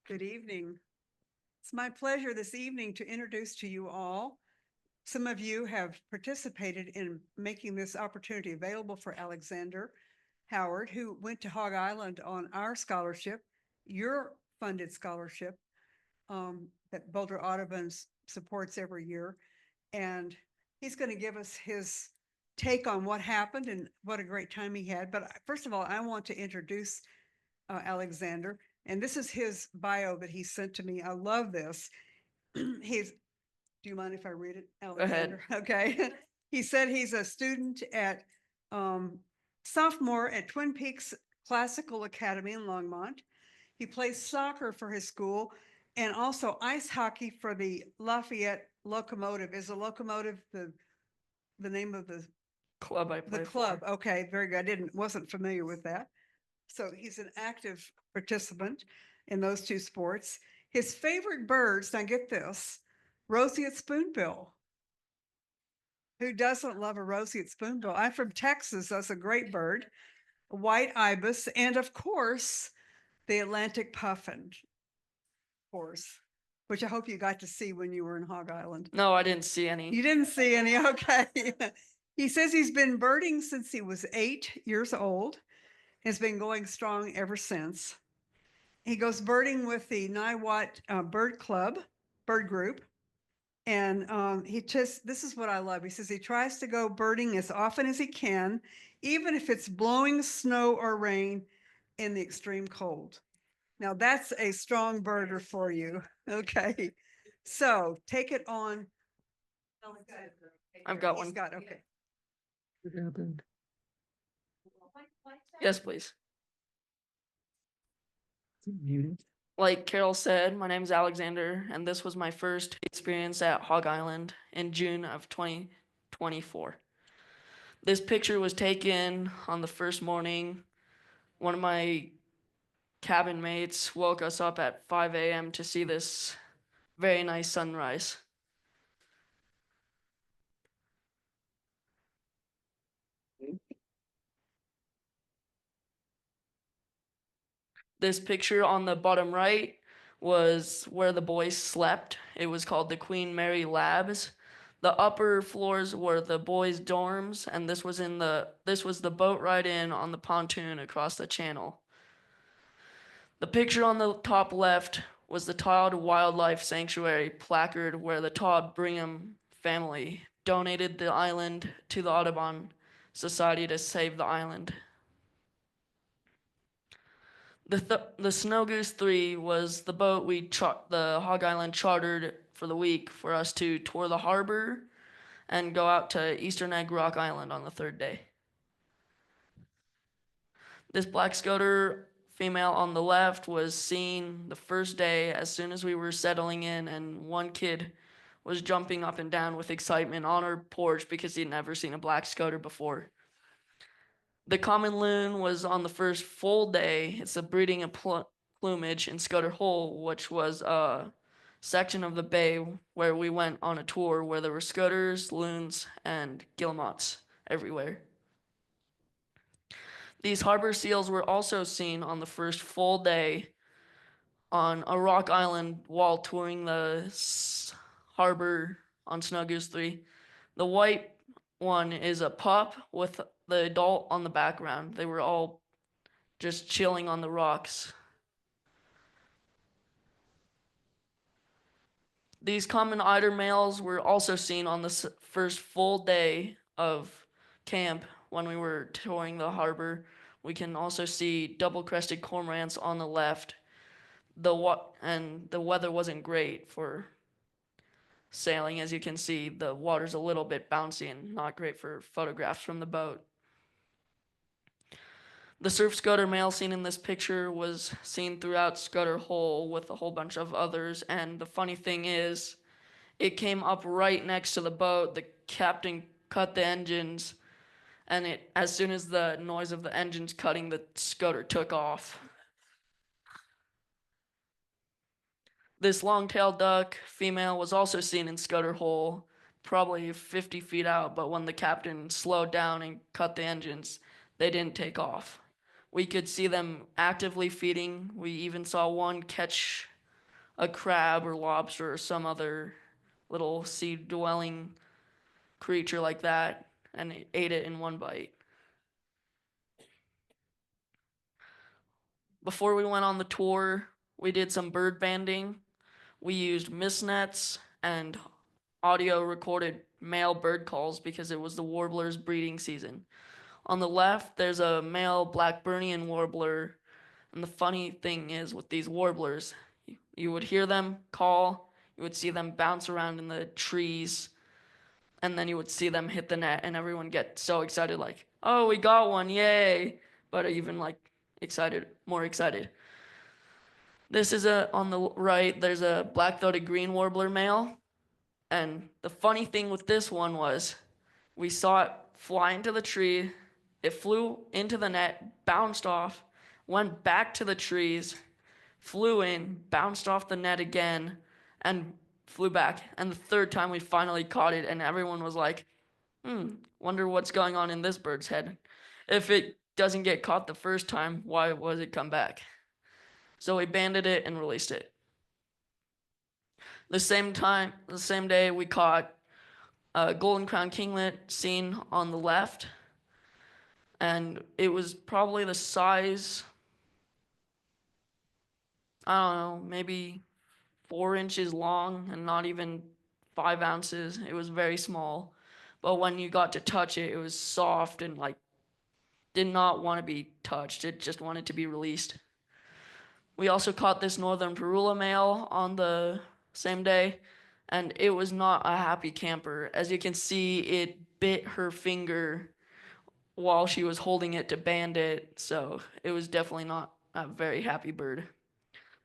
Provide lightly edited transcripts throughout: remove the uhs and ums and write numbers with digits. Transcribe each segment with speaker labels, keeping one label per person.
Speaker 1: Good evening. It's my pleasure this evening to introduce to you all. Some of you have participated in making this opportunity available for Alexander Howard, who went to Hog Island on our scholarship, your funded scholarship, that Boulder Audubon supports every year. And he's going to give us his take on what happened and what a great time he had. But first of all, I want to introduce Alexander. And this is his bio that he sent to me. I love this. Do you mind if I read it, Alexander? Okay. He said he's a student at sophomore at Twin Peaks Classical Academy in Longmont. He plays soccer for his school and also ice hockey for the Lafayette Locomotive. Is the Locomotive the name of the
Speaker 2: club I play
Speaker 1: the club?
Speaker 2: for.
Speaker 1: Okay, very good. I wasn't familiar with that. So he's an active participant in those two sports. His favorite birds, now get this, roseate spoonbill. Who doesn't love a roseate spoonbill? I'm from Texas. That's a great bird. A white ibis, and of course, the Atlantic puffin, of course, which I hope you got to see when you were in Hog Island.
Speaker 2: No, I didn't see any.
Speaker 1: You didn't see any, okay. He says he's been birding since he was 8 years old, has been going strong ever since. He goes birding with the Niwot Bird Club, bird group. And this is what I love. He says he tries to go birding as often as he can, even if it's blowing snow or rain in the extreme cold. Now that's a strong birder for you. Okay. So take it on.
Speaker 2: I've got
Speaker 1: He's
Speaker 2: one.
Speaker 1: got, okay.
Speaker 3: What happened?
Speaker 2: Yes, please.
Speaker 3: Is it muted?
Speaker 2: Like Carol said, my name is Alexander, and this was my first experience at Hog Island in June of 2024. This picture was taken on the first morning. One of my cabin mates woke us up at 5 a.m. to see this very nice sunrise. This picture on the bottom right was where the boys slept. It was called the Queen Mary Labs. The upper floors were the boys' dorms, and this was the boat ride in on the pontoon across the channel. The picture on the top left was the Todd Wildlife Sanctuary placard where the Todd Brigham family donated the island to the Audubon Society to save the island. The Snow Goose 3 was the boat the Hog Island chartered for the week for us to tour the harbor and go out to Eastern Egg Rock Island on the third day. This black scoter female on the left was seen the first day as soon as we were settling in, and one kid was jumping up and down with excitement on our porch because he'd never seen a black scoter before. The common loon was on the first full day. It's a breeding of plumage in Scoter Hole, which was a section of the bay where we went on a tour where there were scoters, loons, and guillemots everywhere. These harbor seals were also seen on the first full day on a rock island while touring the harbor on Snow Goose 3. The white one is a pup with the adult on the background. They were all just chilling on the rocks. These common eider males were also seen on the first full day of camp when we were touring the harbor. We can also see double-crested cormorants on the left. And the weather wasn't great for sailing. As you can see, the water's a little bit bouncy and not great for photographs from the boat. The surf scoter male seen in this picture was seen throughout Scoter Hole with a whole bunch of others, and the funny thing is, it came up right next to the boat. The captain cut the engines, and as soon as the noise of the engines cutting, the scoter took off. This long-tailed duck female was also seen in Scoter Hole, probably 50 feet out, but when the captain slowed down and cut the engines, they didn't take off. We could see them actively feeding. We even saw one catch a crab or lobster or some other little sea-dwelling creature like that, and it ate it in one bite. Before we went on the tour, we did some bird banding. We used mist nets and audio recorded male bird calls because it was the warbler's breeding season. On the left, there's a male Blackburnian warbler, and the funny thing is with these warblers, you would hear them call, you would see them bounce around in the trees, and then you would see them hit the net, and everyone get so excited, like, oh, we got one, yay! But even like excited, more excited. This is on the right, there's a black-throated green warbler male, and the funny thing with this one was we saw it fly into the tree, it flew into the net, bounced off, went back to the trees, flew in, bounced off the net again, and flew back. And the third time we finally caught it, and everyone was like, wonder what's going on in this bird's head. If it doesn't get caught the first time, why was it come back? So we banded it and released it. The same day, we caught a golden crown kinglet seen on the left, and it was probably the size, I don't know, maybe 4 inches long and not even 5 ounces. It was very small, but when you got to touch it, it was soft and like did not want to be touched. It just wanted to be released. We also caught this northern parula male on the same day, and it was not a happy camper. As you can see, it bit her finger while she was holding it to band it, so it was definitely not a very happy bird.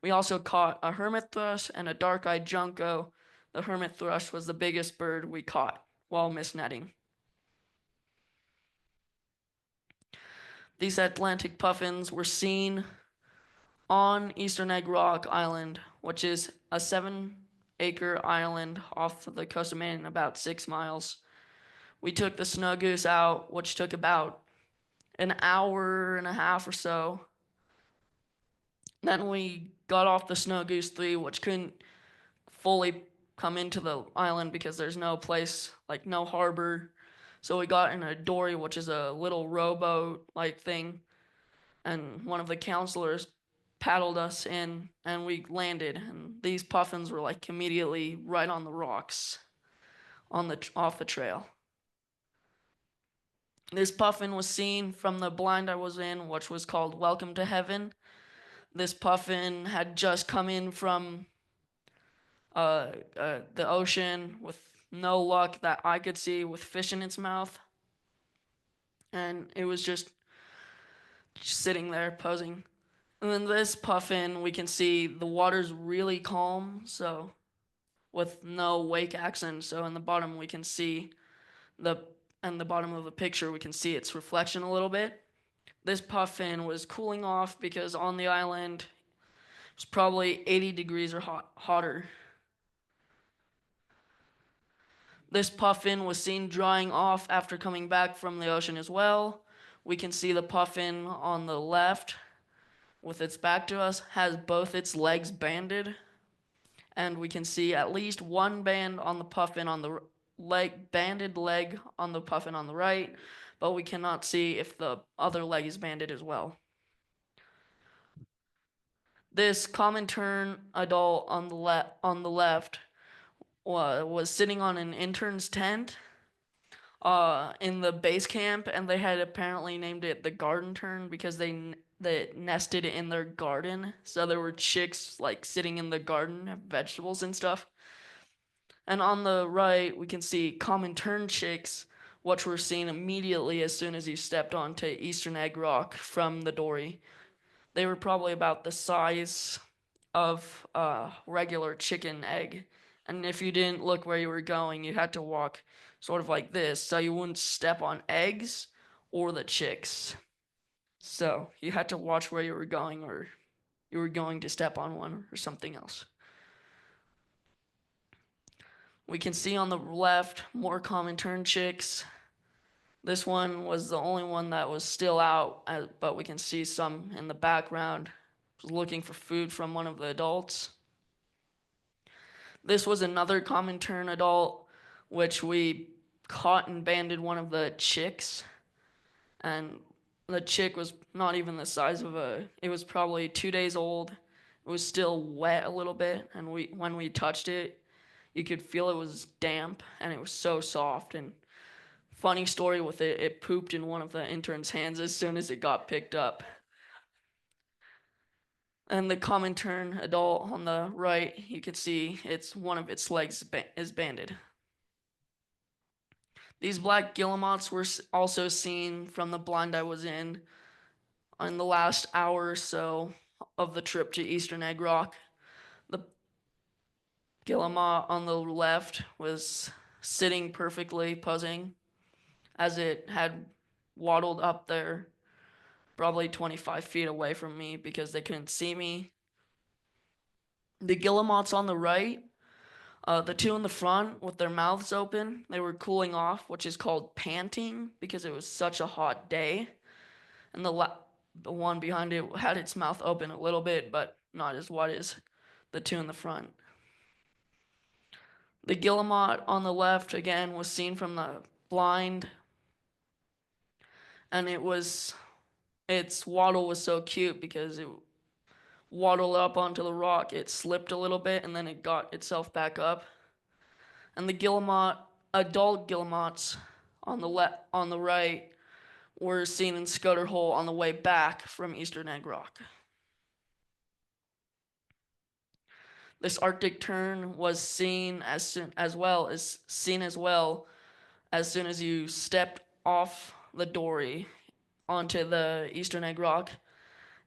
Speaker 2: We also caught a hermit thrush and a dark-eyed junco. The hermit thrush was the biggest bird we caught while mist netting. These Atlantic puffins were seen on Eastern Egg Rock Island, which is a 7-acre island off the coast of Maine, about 6 miles. We took the snow goose out, which took about an hour and a half or so. Then we got off the Snow Goose 3, which couldn't fully come into the island because there's no place, like no harbor. So we got in a dory, which is a little rowboat-like thing, and one of the counselors paddled us in, and we landed. And these puffins were like immediately right on the rocks, off the trail. This puffin was seen from the blind I was in, which was called Welcome to Heaven. This puffin had just come in from the ocean with no luck that I could see, with fish in its mouth, and it was just sitting there posing. And then this puffin, we can see the water's really calm, so with no wake action. So in the bottom we can see the bottom of the picture we can see its reflection a little bit. This puffin was cooling off because on the island it was probably 80 degrees or hotter. This puffin was seen drying off after coming back from the ocean as well. We can see the puffin on the left with its back to us has both its legs banded, and we can see at least one band on the puffin on the banded leg on the puffin on the right, but we cannot see if the other leg is banded as well. This common tern adult on the left was sitting on an intern's tent in the base camp, and they had apparently named it the garden tern because they nested in their garden. So there were chicks like sitting in the garden, vegetables and stuff. And on the right, we can see common tern chicks, which were seen immediately as soon as you stepped onto Eastern Egg Rock from the dory. They were probably about the size of a regular chicken egg. And if you didn't look where you were going, you had to walk sort of like this, so you wouldn't step on eggs or the chicks. So you had to watch where you were going, or you were going to step on one or something else. We can see on the left more common tern chicks. This one was the only one that was still out, but we can see some in the background looking for food from one of the adults. This was another common tern adult, which we caught and banded one of the chicks. And the chick was not even the size of it was probably 2 days old. It was still wet a little bit. And when we touched it, you could feel it was damp and it was so soft. And funny story with it, it pooped in one of the intern's hands as soon as it got picked up. And the common tern adult on the right, you can see one of its legs is banded. These black guillemots were also seen from the blind I was in the last hour or so of the trip to Eastern Egg Rock. The guillemot on the left was sitting perfectly, posing, as it had waddled up there probably 25 feet away from me because they couldn't see me. The guillemots on the right, the two in the front with their mouths open, they were cooling off, which is called panting because it was such a hot day. And the one behind it had its mouth open a little bit, but not as wide as the two in the front. The guillemot on the left, again, was seen from the blind, and its waddle was so cute because it waddled up onto the rock, it slipped a little bit, and then it got itself back up. And the adult guillemots on the right, were seen in Scoter Hole on the way back from Eastern Egg Rock. This Arctic tern was seen as well as soon as you stepped off the dory onto the Eastern Egg Rock.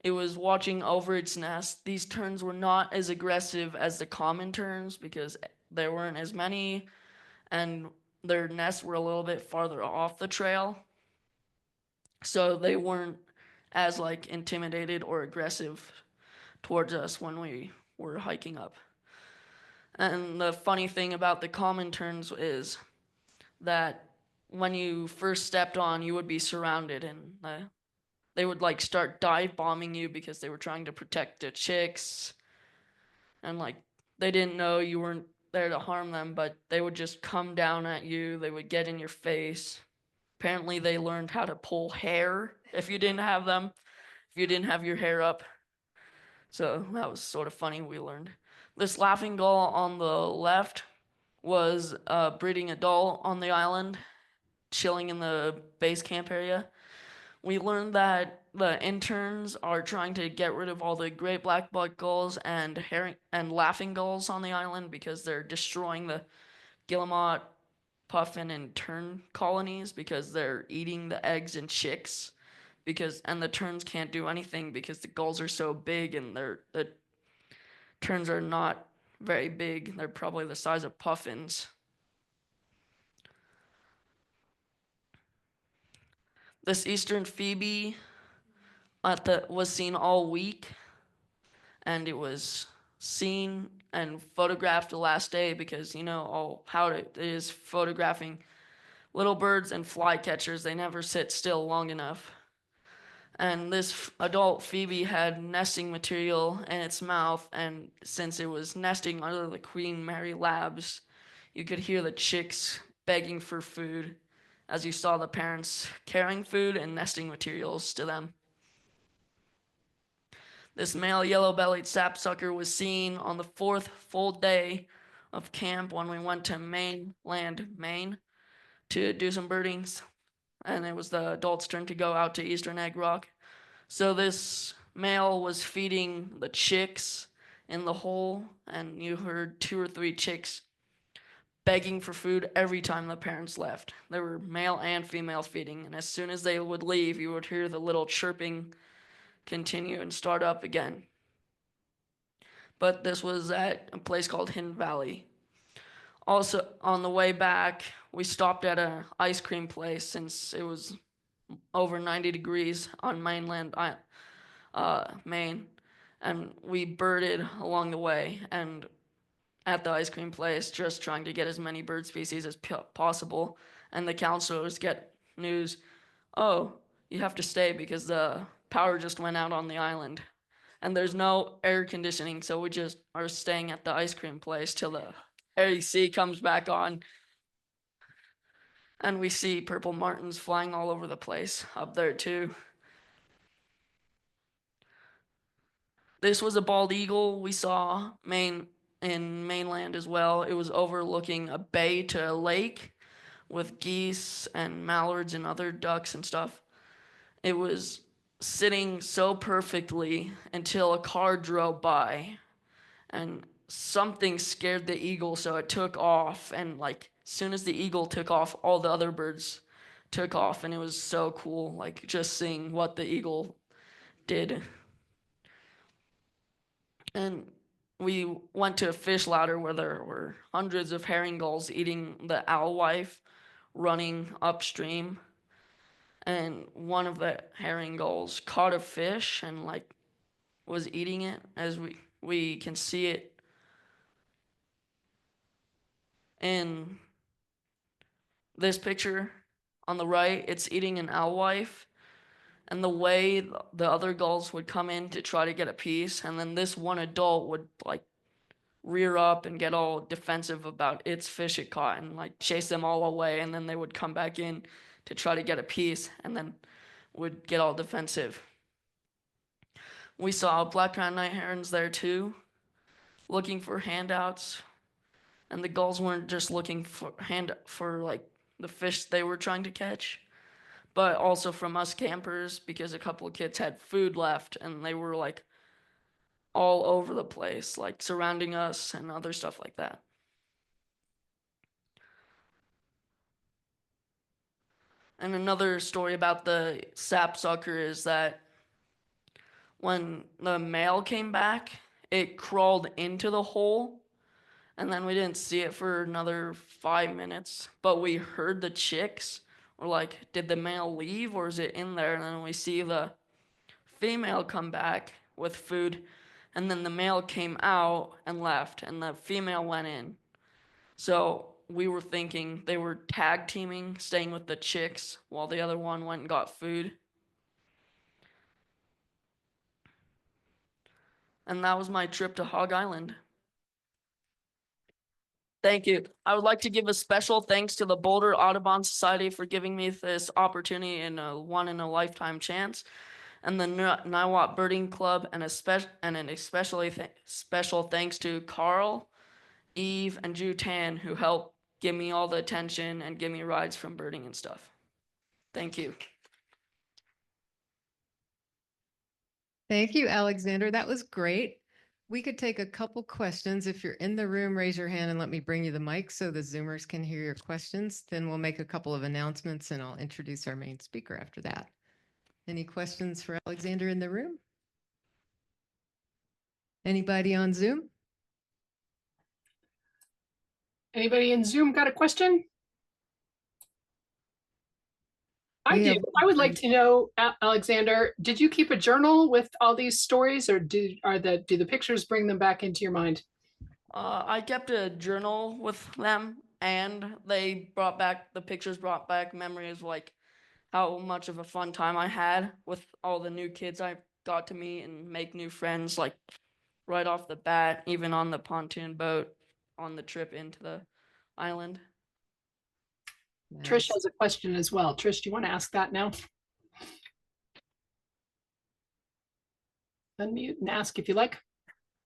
Speaker 2: It was watching over its nest. These terns were not as aggressive as the common terns because there weren't as many, and their nests were a little bit farther off the trail. So they weren't as intimidated or aggressive towards us when we were hiking up. And the funny thing about the common terns is that when you first stepped on, you would be surrounded, and they would start dive bombing you because they were trying to protect the chicks, and they didn't know you weren't there to harm them, but they would just come down at you. They would get in your face. Apparently they learned how to pull hair if you didn't have your hair up. So that was sort of funny, we learned. This laughing gull on the left was a breeding adult on the island, chilling in the base camp area. We learned that the interns are trying to get rid of all the great black buck gulls and laughing gulls on the island because they're destroying the guillemot, puffin, and tern colonies because they're eating the eggs and chicks. And the terns can't do anything because the gulls are so big, and the terns are not very big. They're probably the size of puffins. This eastern phoebe was seen all week, and it was seen and photographed the last day because how it is photographing little birds and flycatchers. They never sit still long enough. And this adult phoebe had nesting material in its mouth, and since it was nesting under the Queen Mary labs, you could hear the chicks begging for food as you saw the parents carrying food and nesting materials to them. This male yellow-bellied sapsucker was seen on the 4th full day of camp when we went to Maine, Maine, to do some birdings, and it was the adult's turn to go out to Eastern Egg Rock. So this male was feeding the chicks in the hole, and you heard 2 or 3 chicks begging for food every time the parents left. There were male and female feeding, and as soon as they would leave, you would hear the little chirping continue and start up again. But this was at a place called Hidden Valley. Also, on the way back, we stopped at an ice cream place since it was over 90 degrees on mainland Maine, and we birded along the way and at the ice cream place, just trying to get as many bird species as possible. And the counselors get news, oh, you have to stay because the power just went out on the island and there's no air conditioning, so we just are staying at the ice cream place till the Harry C comes back on. And we see purple martins flying all over the place up there too. This was a bald eagle we saw in mainland as well. It was overlooking a bay to a lake with geese and mallards and other ducks and stuff. It was sitting so perfectly until a car drove by and something scared the eagle, so it took off. And like as soon as the eagle took off, all the other birds took off, and it was so cool, like just seeing what the eagle did. And we went to a fish ladder where there were hundreds of herring gulls eating the alewife running upstream. And one of the herring gulls caught a fish and like was eating it, as we can see it in this picture on the right. It's eating an alewife, and the way the other gulls would come in to try to get a piece, and then this one adult would like rear up and get all defensive about its fish it caught and like chase them all away, and then they would come back in to try to get a piece and then would get all defensive. We saw black-crowned night herons there too, looking for handouts, and the gulls weren't just looking for like the fish they were trying to catch, but also from us campers, because a couple of kids had food left and they were like all over the place, like surrounding us and other stuff like that. And another story about the sapsucker is that when the male came back, it crawled into the hole, and then we didn't see it for another 5 minutes, but we heard the chicks. We're like, did the male leave or is it in there? And then we see the female come back with food, and then the male came out and left, and the female went in. So we were thinking they were tag teaming, staying with the chicks while the other one went and got food. And that was my trip to Hog Island. Thank you. I would like to give a special thanks to the Boulder Audubon Society for giving me this opportunity and a one-in-a-lifetime chance, and the Niwot Birding Club, and an especially special thanks to Carl, Eve, and Ju Tan, who helped give me all the attention and give me rides from birding and stuff. Thank you.
Speaker 4: Thank you, Alexander. That was great. We could take a couple questions. If you're in the room, raise your hand and let me bring you the mic so the Zoomers can hear your questions. Then we'll make a couple of announcements and I'll introduce our main speaker after that. Any questions for Alexander in the room? Anybody on Zoom?
Speaker 5: Anybody in Zoom got a question? I
Speaker 4: We
Speaker 5: do.
Speaker 4: have
Speaker 5: I would like to know, Alexander, did you keep a journal with all these stories, or do the pictures bring them back into your mind?
Speaker 2: I kept a journal with them, and the pictures brought back memories, like how much of a fun time I had with all the new kids I got to meet and make new friends, like right off the bat, even on the pontoon boat on the trip into the island.
Speaker 5: Trish
Speaker 4: Nice.
Speaker 5: has a question as well. Trish, do you want to ask that now? Unmute and ask if you like.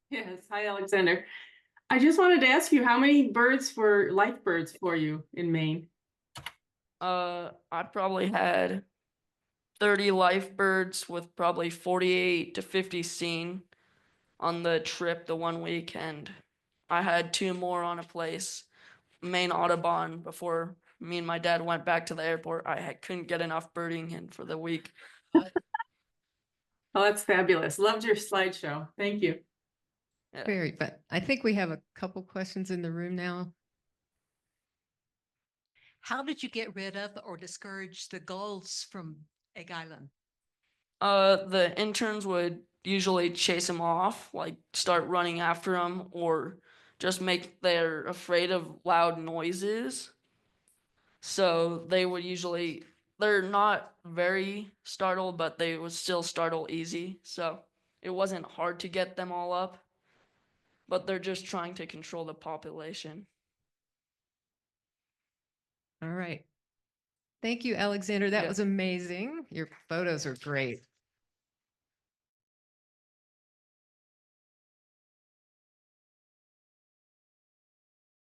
Speaker 6: Yes, hi Alexander. I just wanted to ask you, how many birds were life birds for you in Maine?
Speaker 2: I probably had 30 life birds with probably 48 to 50 seen on the trip the 1 week, and I had 2 more on a place, Maine Audubon, before me and my dad went back to the airport. Couldn't get enough birding in for the week.
Speaker 6: Oh, that's fabulous. Loved your slideshow. Thank you.
Speaker 2: Yeah.
Speaker 4: Very, but I think we have a couple questions in the room now.
Speaker 7: How did you get rid of or discourage the gulls from Egg Island?
Speaker 2: The interns would usually chase them off, like start running after them, or just make they're afraid of loud noises. So they're not very startled, but they would still startle easy. So it wasn't hard to get them all up, but they're just trying to control the population.
Speaker 4: All right. Thank you, Alexander. That
Speaker 2: Yeah.
Speaker 4: was amazing. Your photos are great.